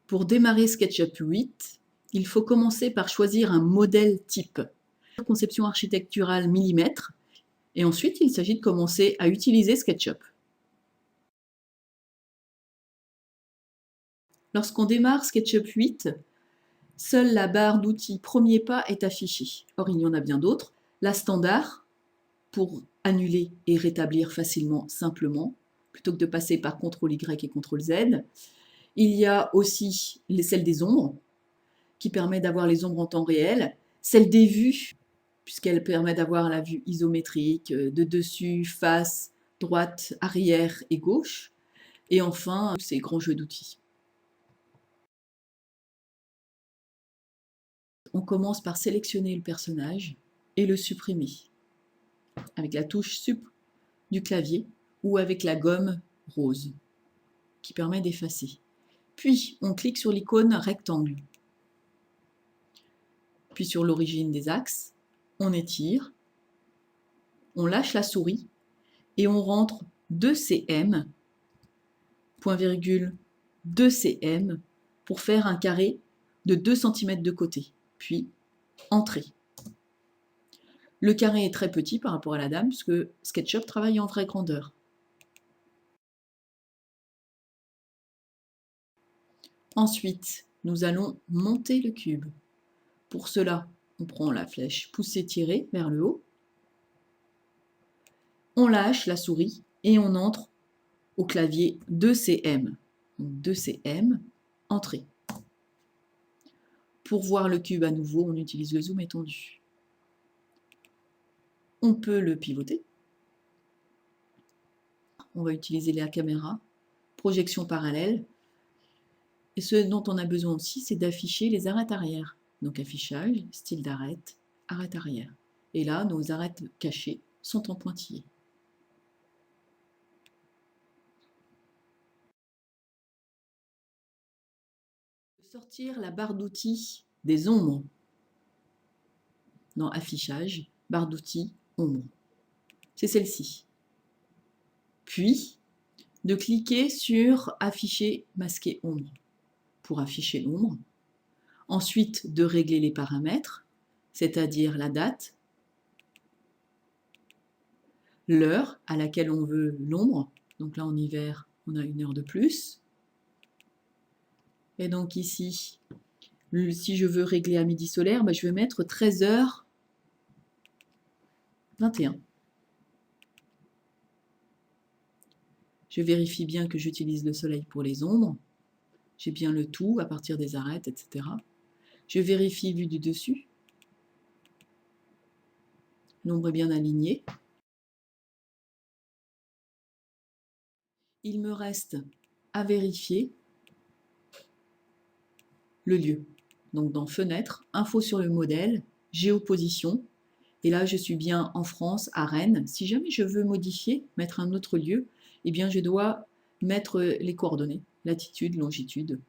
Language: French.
Pour démarrer SketchUp 8, il faut commencer par choisir un modèle type. Conception architecturale millimètre, et ensuite il s'agit de commencer à utiliser SketchUp. Lorsqu'on démarre SketchUp 8, seule la barre d'outils premier pas est affichée. Or, il y en a bien d'autres. La standard, pour annuler et rétablir facilement, simplement, plutôt que de passer par CTRL-Y et CTRL-Z. Il y a aussi celle des ombres, qui permet d'avoir les ombres en temps réel. Celle des vues, puisqu'elle permet d'avoir la vue isométrique, de dessus, face, droite, arrière et gauche. Et enfin, ces grands jeux d'outils. On commence par sélectionner le personnage et le supprimer avec la touche Sup du clavier ou avec la gomme rose qui permet d'effacer. Puis on clique sur l'icône rectangle, puis sur l'origine des axes, on étire, on lâche la souris et on rentre 2 cm, point virgule 2 cm pour faire un carré de 2 cm de côté, puis Entrée. Le carré est très petit par rapport à la dame, puisque SketchUp travaille en vraie grandeur. Ensuite, nous allons monter le cube. Pour cela, on prend la flèche poussée-tirée vers le haut, on lâche la souris et on entre au clavier 2 cm. Donc 2 cm, entrée. Pour voir le cube à nouveau, on utilise le zoom étendu. On peut le pivoter. On va utiliser la caméra, projection parallèle. Et ce dont on a besoin aussi, c'est d'afficher les arêtes arrière. Donc affichage, style d'arête, arête arrière. Et là, nos arêtes cachées sont en pointillés. Sortir la barre d'outils des ombres. Dans affichage, barre d'outils, ombre. C'est celle-ci. Puis, de cliquer sur afficher, masquer ombre pour afficher l'ombre. Ensuite, de régler les paramètres, c'est-à-dire la date, l'heure à laquelle on veut l'ombre. Donc là, en hiver, on a 1 heure de plus. Et donc ici, si je veux régler à midi solaire, je vais mettre 13h21. Je vérifie bien que j'utilise le soleil pour les ombres. J'ai bien le tout à partir des arêtes, etc. Je vérifie vue du dessus. L'ombre est bien alignée. Il me reste à vérifier le lieu. Donc dans Fenêtre, Info sur le modèle, Géoposition. Et là, je suis bien en France, à Rennes. Si jamais je veux modifier, mettre un autre lieu, eh bien je dois mettre les coordonnées, latitude, longitude,